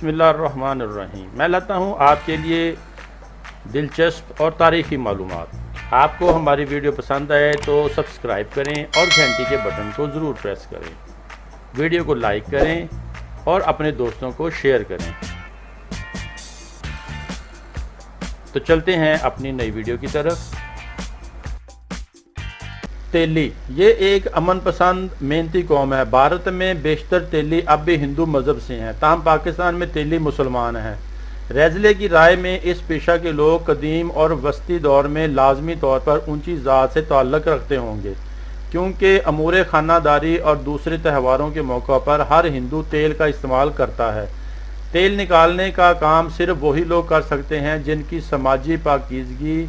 بسم اللہ الرحمن الرحیم۔ میں لاتا ہوں آپ کے لیے دلچسپ اور تاریخی معلومات۔ آپ کو ہماری ویڈیو پسند آئے تو سبسکرائب کریں اور گھنٹی کے بٹن کو ضرور پریس کریں۔ ویڈیو کو لائک کریں اور اپنے دوستوں کو شیئر کریں۔ تو چلتے ہیں اپنی نئی ویڈیو کی طرف۔ تیلی یہ ایک امن پسند محنتی قوم ہے۔ بھارت میں بیشتر تیلی اب بھی ہندو مذہب سے ہیں، تاہم پاکستان میں تیلی مسلمان ہیں۔ ریزلے کی رائے میں اس پیشہ کے لوگ قدیم اور وسطی دور میں لازمی طور پر اونچی ذات سے تعلق رکھتے ہوں گے، کیونکہ امور خانہ داری اور دوسرے تہواروں کے موقع پر ہر ہندو تیل کا استعمال کرتا ہے۔ تیل نکالنے کا کام صرف وہی لوگ کر سکتے ہیں جن کی سماجی پاکیزگی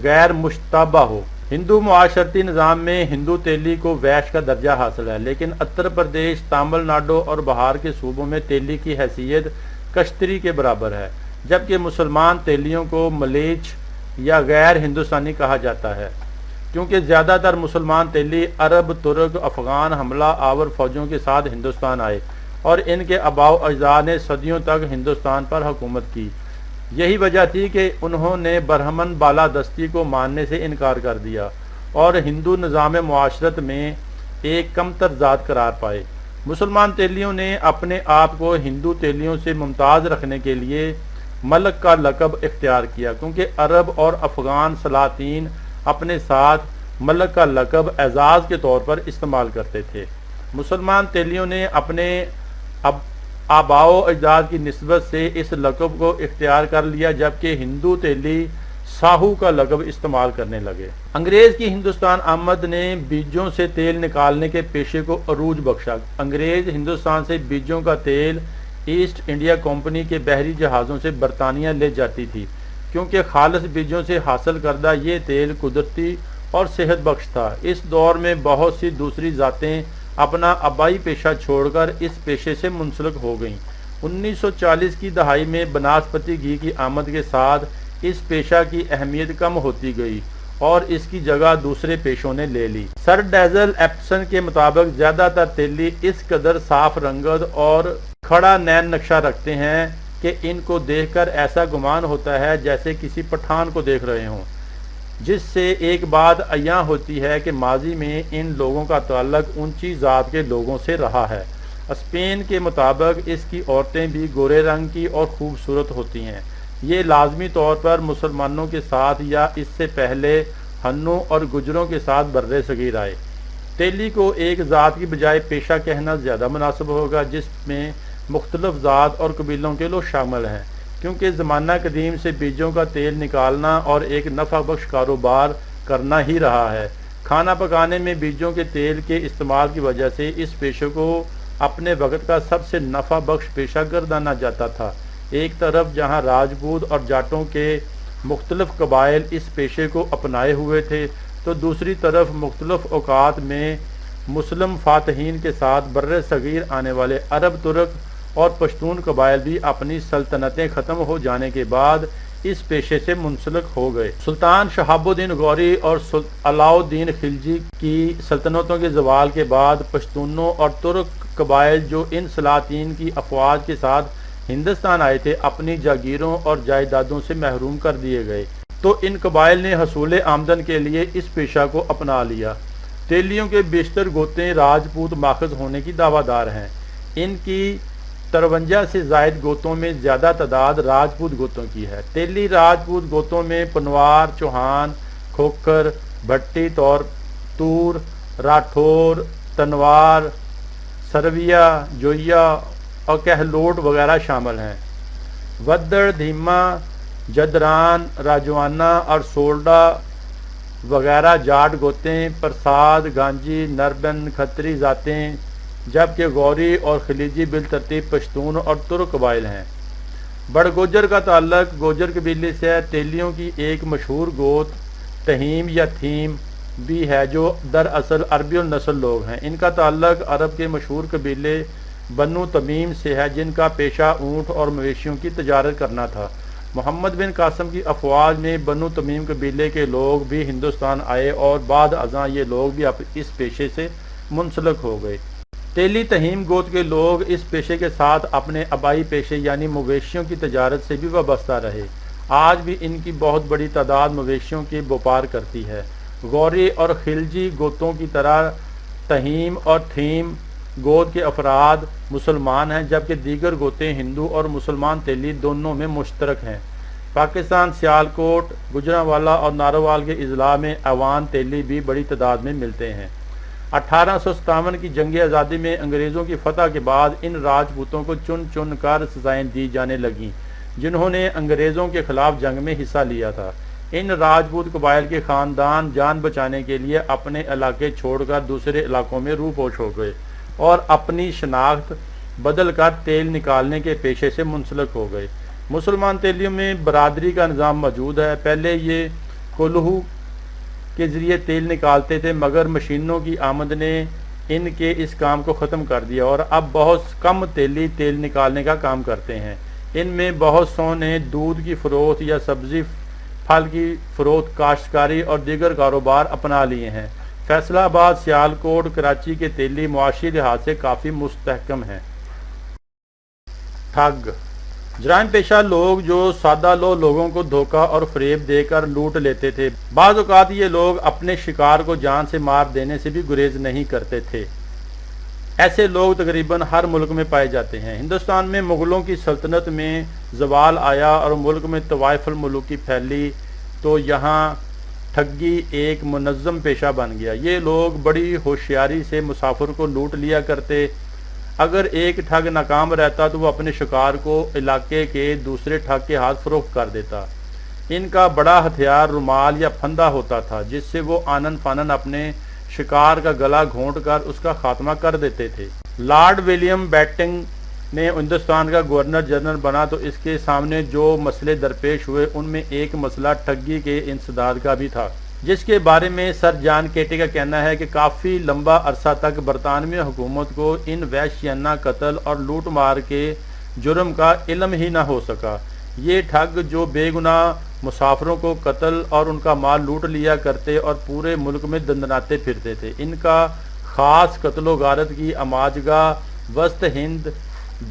غیر مشتبہ ہو۔ ہندو معاشرتی نظام میں ہندو تیلی کو ویش کا درجہ حاصل ہے، لیکن اتر پردیش، تامل ناڈو اور بہار کے صوبوں میں تیلی کی حیثیت کشتری کے برابر ہے، جبکہ مسلمان تیلیوں کو ملیچ یا غیر ہندوستانی کہا جاتا ہے، کیونکہ زیادہ تر مسلمان تیلی عرب، ترک، افغان حملہ آور فوجوں کے ساتھ ہندوستان آئے اور ان کے آباء و اجداد نے صدیوں تک ہندوستان پر حکومت کی۔ یہی وجہ تھی کہ انہوں نے برہمن بالادستی کو ماننے سے انکار کر دیا اور ہندو نظام معاشرت میں ایک کمتر ذات قرار پائے۔ مسلمان تیلیوں نے اپنے آپ کو ہندو تیلیوں سے ممتاز رکھنے کے لیے ملک کا لقب اختیار کیا، کیونکہ عرب اور افغان سلاطین اپنے ساتھ ملک کا لقب اعزاز کے طور پر استعمال کرتے تھے۔ مسلمان تیلیوں نے اپنے آباء و اجداد کی نسبت سے اس لقب کو اختیار کر لیا، جبکہ ہندو تیلی ساہو کا لقب استعمال کرنے لگے۔ انگریز کی ہندوستان آمد نے بیجوں سے تیل نکالنے کے پیشے کو عروج بخشا۔ انگریز ہندوستان سے بیجوں کا تیل ایسٹ انڈیا کمپنی کے بحری جہازوں سے برطانیہ لے جاتی تھی، کیونکہ خالص بیجوں سے حاصل کردہ یہ تیل قدرتی اور صحت بخش تھا۔ اس دور میں بہت سی دوسری ذاتیں اپنا آبائی پیشہ چھوڑ کر اس پیشے سے منسلک ہو گئیں۔ 1940 کی دہائی میں بناسپتی گھی کی آمد کے ساتھ اس پیشہ کی اہمیت کم ہوتی گئی اور اس کی جگہ دوسرے پیشوں نے لے لی۔ سر ڈیزل ایپسن کے مطابق زیادہ تر تیلی اس قدر صاف رنگت اور کھڑا نین نقشہ رکھتے ہیں کہ ان کو دیکھ کر ایسا گمان ہوتا ہے جیسے کسی پٹھان کو دیکھ رہے ہوں، جس سے ایک بات عیاں ہوتی ہے کہ ماضی میں ان لوگوں کا تعلق اونچی ذات کے لوگوں سے رہا ہے۔ اسپین کے مطابق اس کی عورتیں بھی گورے رنگ کی اور خوبصورت ہوتی ہیں۔ یہ لازمی طور پر مسلمانوں کے ساتھ یا اس سے پہلے ہنوں اور گجروں کے ساتھ برِ صغیر آئے۔ تیلی کو ایک ذات کی بجائے پیشہ کہنا زیادہ مناسب ہوگا، جس میں مختلف ذات اور قبیلوں کے لوگ شامل ہیں، کیونکہ زمانہ قدیم سے بیجوں کا تیل نکالنا اور ایک نفع بخش کاروبار کرنا ہی رہا ہے۔ کھانا پکانے میں بیجوں کے تیل کے استعمال کی وجہ سے اس پیشے کو اپنے وقت کا سب سے نفع بخش پیشہ گردانا جاتا تھا۔ ایک طرف جہاں راجپوت اور جاٹوں کے مختلف قبائل اس پیشے کو اپنائے ہوئے تھے، تو دوسری طرف مختلف اوقات میں مسلم فاتحین کے ساتھ برِ صغیر آنے والے عرب، ترک اور پشتون قبائل بھی اپنی سلطنتیں ختم ہو جانے کے بعد اس پیشے سے منسلک ہو گئے۔ سلطان شہاب الدین غوری اور علاء الدین خلجی کی سلطنتوں کے زوال کے بعد پشتونوں اور ترک قبائل جو ان سلاطین کی افواج کے ساتھ ہندوستان آئے تھے، اپنی جاگیروں اور جائیدادوں سے محروم کر دیے گئے، تو ان قبائل نے حصول آمدن کے لیے اس پیشہ کو اپنا لیا۔ تیلیوں کے بیشتر گوتے راجپوت ماخذ ہونے کی دعویٰ دار ہیں۔ ان کی 53 سے زائد گوتوں میں زیادہ تعداد راجپوت گوتوں کی ہے۔ تیلی راجپوت گوتوں میں پنوار، چوہان، کھوکھر، بھٹی، تور، راٹھور، تنوار، سرویا، جوئیا اور کہلوٹ وغیرہ شامل ہیں۔ ودڑ، دھیما، جدران، راجوانہ اور سولڈا وغیرہ جاٹ گوتیں، پرساد، گانجی، نربن، کھتری ذاتیں، جبکہ غوری اور خلیجی بالترتیب پشتون اور ترک قبائل ہیں۔ بڑگوجر کا تعلق گوجر قبیلے سے ہے۔ تیلیوں کی ایک مشہور گوت تہیم یا تھیم بھی ہے، جو دراصل عربی النسل لوگ ہیں۔ ان کا تعلق عرب کے مشہور قبیلے بنو تمیم سے ہے، جن کا پیشہ اونٹ اور مویشیوں کی تجارت کرنا تھا۔ محمد بن قاسم کی افواج میں بنو تمیم قبیلے کے لوگ بھی ہندوستان آئے اور بعد ازاں یہ لوگ بھی اس پیشے سے منسلک ہو گئے۔ تیلی تہیم گوت کے لوگ اس پیشے کے ساتھ اپنے آبائی پیشے یعنی مویشیوں کی تجارت سے بھی وابستہ رہے۔ آج بھی ان کی بہت بڑی تعداد مویشیوں کی بوپار کرتی ہے۔ غوری اور خلجی گوتوں کی طرح تہیم اور تھیم گوت کے افراد مسلمان ہیں، جبکہ دیگر گوتیں ہندو اور مسلمان تیلی دونوں میں مشترک ہیں۔ پاکستان سیالکوٹ، گجرانوالہ اور ناروال کے اضلاع میں عوان تیلی بھی بڑی تعداد میں ملتے ہیں۔ 1857 کی جنگ آزادی میں انگریزوں کی فتح کے بعد ان راجپوتوں کو چن چن کر سزائیں دی جانے لگیں جنہوں نے انگریزوں کے خلاف جنگ میں حصہ لیا تھا۔ ان راجپوت قبائل کے خاندان جان بچانے کے لیے اپنے علاقے چھوڑ کر دوسرے علاقوں میں روپوش ہو گئے اور اپنی شناخت بدل کر تیل نکالنے کے پیشے سے منسلک ہو گئے۔ مسلمان تیلیوں میں برادری کا نظام موجود ہے۔ پہلے یہ کولہو کے ذریعے تیل نکالتے تھے، مگر مشینوں کی آمد نے ان کے اس کام کو ختم کر دیا اور اب بہت کم تیلی تیل نکالنے کا کام کرتے ہیں۔ ان میں بہت سو نے دودھ کی فروخت یا سبزی پھل کی فروخت، کاشتکاری اور دیگر کاروبار اپنا لیے ہیں۔ فیصلہ آباد، سیالکوٹ، کراچی کے تیلی معاشی لحاظ سے کافی مستحکم ہیں۔ ٹھگ، جرائم پیشہ لوگ جو سادہ لوگوں کو دھوکہ اور فریب دے کر لوٹ لیتے تھے۔ بعض اوقات یہ لوگ اپنے شکار کو جان سے مار دینے سے بھی گریز نہیں کرتے تھے۔ ایسے لوگ تقریباً ہر ملک میں پائے جاتے ہیں۔ ہندوستان میں مغلوں کی سلطنت میں زوال آیا اور ملک میں طوائف الملوکی پھیلی تو یہاں ٹھگی ایک منظم پیشہ بن گیا۔ یہ لوگ بڑی ہوشیاری سے مسافر کو لوٹ لیا کرتے۔ اگر ایک ٹھگ ناکام رہتا تو وہ اپنے شکار کو علاقے کے دوسرے ٹھگ کے ہاتھ فروخت کر دیتا۔ ان کا بڑا ہتھیار رومال یا پھندا ہوتا تھا جس سے وہ آنن فانن اپنے شکار کا گلا گھونٹ کر اس کا خاتمہ کر دیتے تھے۔ لارڈ ولیم بیٹنگ نے ہندوستان کا گورنر جنرل بنا تو اس کے سامنے جو مسئلے درپیش ہوئے ان میں ایک مسئلہ ٹھگی کے انسداد کا بھی تھا، جس کے بارے میں سر جان کیٹی کا کہنا ہے کہ کافی لمبا عرصہ تک برطانوی حکومت کو ان وحشیانہ قتل اور لوٹ مار کے جرم کا علم ہی نہ ہو سکا۔ یہ ٹھگ جو بے گناہ مسافروں کو قتل اور ان کا مال لوٹ لیا کرتے اور پورے ملک میں دندناتے پھرتے تھے۔ ان کا خاص قتل و غارت کی اماجگاہ وسط ہند،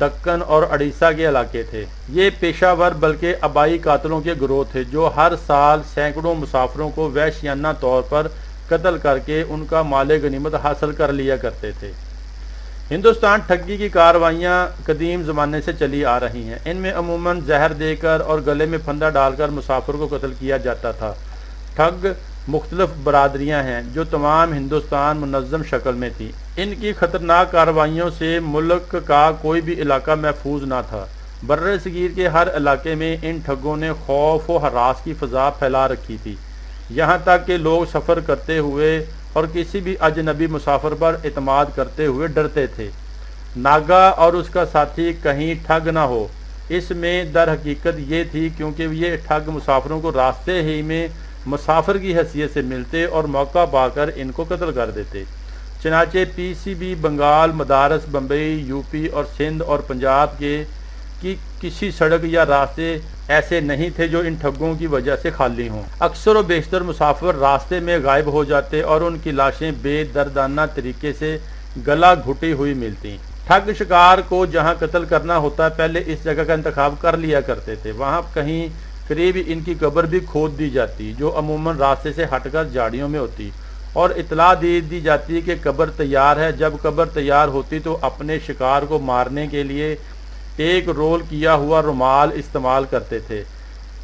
دکن اور اڑیسہ کے علاقے تھے۔ یہ پیشہ ور بلکہ آبائی قاتلوں کے گروہ تھے جو ہر سال سینکڑوں مسافروں کو وحشیانہ طور پر قتل کر کے ان کا مال غنیمت حاصل کر لیا کرتے تھے۔ ہندوستان ٹھگی کی کارروائیاں قدیم زمانے سے چلی آ رہی ہیں۔ ان میں عموماً زہر دے کر اور گلے میں پھندا ڈال کر مسافر کو قتل کیا جاتا تھا۔ ٹھگ مختلف برادریاں ہیں جو تمام ہندوستان منظم شکل میں تھی۔ ان کی خطرناک کارروائیوں سے ملک کا کوئی بھی علاقہ محفوظ نہ تھا۔ برِ صغیر کے ہر علاقے میں ان ٹھگوں نے خوف و ہراس کی فضا پھیلا رکھی تھی، یہاں تک کہ لوگ سفر کرتے ہوئے اور کسی بھی اجنبی مسافر پر اعتماد کرتے ہوئے ڈرتے تھے۔ ناگا اور اس کا ساتھی کہیں ٹھگ نہ ہو، اس میں در حقیقت یہ تھی کیونکہ یہ ٹھگ مسافروں کو راستے ہی میں مسافر کی حیثیت سے ملتے اور موقع پا کر ان کو قتل کر دیتے۔ چنانچہ پی سی بی، بنگال، مدارس، بمبئی، یو پی اور سندھ اور پنجاب کے کی کسی سڑک یا راستے ایسے نہیں تھے جو ان ٹھگوں کی وجہ سے خالی ہوں۔ اکثر و بیشتر مسافر راستے میں غائب ہو جاتے اور ان کی لاشیں بے دردانہ طریقے سے گلا گھٹی ہوئی ملتی۔ ٹھگ شکار کو جہاں قتل کرنا ہوتا پہلے اس جگہ کا انتخاب کر لیا کرتے تھے۔ وہاں کہیں قریب ان کی قبر بھی کھود دی جاتی جو عموماً راستے سے ہٹ کر جھاڑیوں میں ہوتی اور اطلاع دی جاتی کہ قبر تیار ہے۔ جب قبر تیار ہوتی تو اپنے شکار کو مارنے کے لیے ایک رول کیا ہوا رومال استعمال کرتے تھے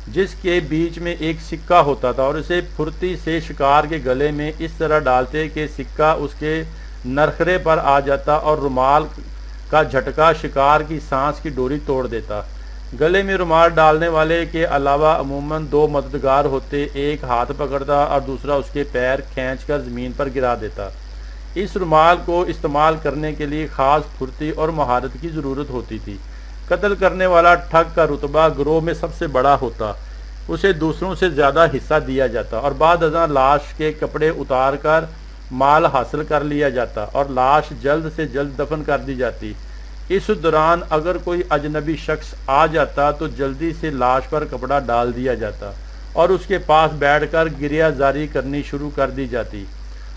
جس کے بیچ میں ایک سکہ ہوتا تھا اور اسے پھرتی سے شکار کے گلے میں اس طرح ڈالتے کہ سکہ اس کے نرخرے پر آ جاتا اور رومال کا جھٹکا شکار کی سانس کی ڈوری توڑ دیتا۔ گلے میں رومال ڈالنے والے کے علاوہ عموماً دو مددگار ہوتے، ایک ہاتھ پکڑتا اور دوسرا اس کے پیر کھینچ کر زمین پر گرا دیتا۔ اس رومال کو استعمال کرنے کے لیے خاص پھرتی اور مہارت کی ضرورت ہوتی تھی۔ قتل کرنے والا ٹھگ کا رتبہ گروہ میں سب سے بڑا ہوتا، اسے دوسروں سے زیادہ حصہ دیا جاتا اور بعد ازاں لاش کے کپڑے اتار کر مال حاصل کر لیا جاتا اور لاش جلد سے جلد دفن کر دی جاتی۔ اس دوران اگر کوئی اجنبی شخص آ جاتا تو جلدی سے لاش پر کپڑا ڈال دیا جاتا اور اس کے پاس بیٹھ کر گریہ زاری کرنی شروع کر دی جاتی۔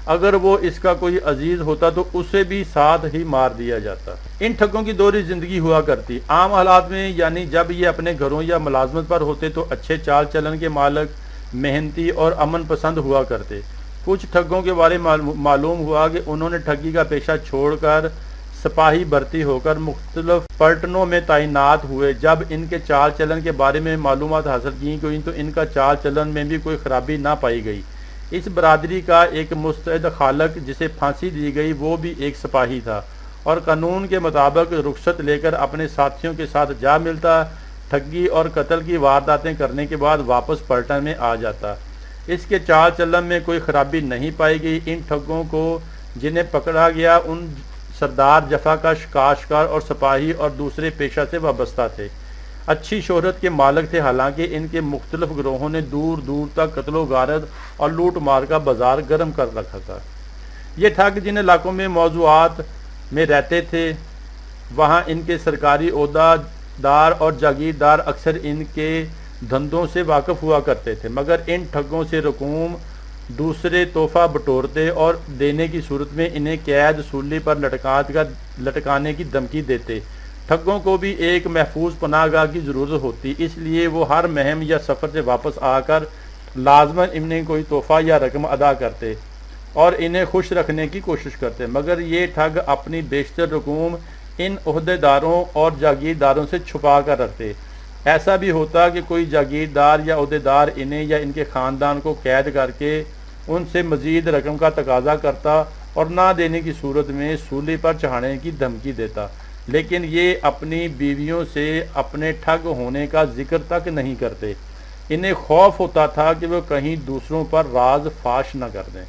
اگر وہ اس کا کوئی عزیز ہوتا تو اسے بھی ساتھ ہی مار دیا جاتا۔ ان ٹھگوں کی دوہری زندگی ہوا کرتی۔ عام حالات میں یعنی جب یہ اپنے گھروں یا ملازمت پر ہوتے تو اچھے چال چلن کے مالک، محنتی اور امن پسند ہوا کرتے۔ کچھ ٹھگوں کے بارے معلوم ہوا کہ انہوں نے ٹھگی کا پیشہ چھوڑ کر سپاہی بھرتی ہو کر مختلف پلٹنوں میں تعینات ہوئے۔ جب ان کے چال چلن کے بارے میں معلومات حاصل کی گئیں تو ان کا چال چلن میں بھی کوئی خرابی نہ پائی گئی۔ اس برادری کا ایک مستعد خالق جسے پھانسی دی گئی وہ بھی ایک سپاہی تھا اور قانون کے مطابق رخصت لے کر اپنے ساتھیوں کے ساتھ جا ملتا، ٹھگی اور قتل کی وارداتیں کرنے کے بعد واپس پلٹن میں آ جاتا۔ اس کے چال چلن میں کوئی خرابی نہیں پائی گئی۔ ان ٹھگوں کو جنہیں پکڑا گیا ان سردار جفا کش، کاشتکار اور سپاہی اور دوسرے پیشہ سے وابستہ تھے، اچھی شہرت کے مالک تھے، حالانکہ ان کے مختلف گروہوں نے دور دور تک قتل و غارت اور لوٹ مار کا بازار گرم کر رکھا تھا۔ یہ ٹھگ جن علاقوں میں موضوعات میں رہتے تھے وہاں ان کے سرکاری عہدہ دار اور جاگیردار اکثر ان کے دھندوں سے واقف ہوا کرتے تھے، مگر ان ٹھگوں سے رقوم دوسرے تحفہ بٹورتے اور دینے کی صورت میں انہیں قید سولی پر لٹکانے کی دھمکی دیتے۔ ٹھگوں کو بھی ایک محفوظ پناہ گاہ کی ضرورت ہوتی، اس لیے وہ ہر مہم یا سفر سے واپس آ کر لازماً انہیں کوئی تحفہ یا رقم ادا کرتے اور انہیں خوش رکھنے کی کوشش کرتے، مگر یہ ٹھگ اپنی بیشتر رقوم ان عہدے داروں اور جاگیرداروں سے چھپا کر رکھتے۔ ایسا بھی ہوتا کہ کوئی جاگیردار یا عہدے دار انہیں یا ان کے خاندان کو قید کر کے ان سے مزید رقم کا تقاضا کرتا اور نہ دینے کی صورت میں سولی پر چڑھانے کی دھمکی دیتا، لیکن یہ اپنی بیویوں سے اپنے ٹھگ ہونے کا ذکر تک نہیں کرتے۔ انہیں خوف ہوتا تھا کہ وہ کہیں دوسروں پر راز فاش نہ کر دیں۔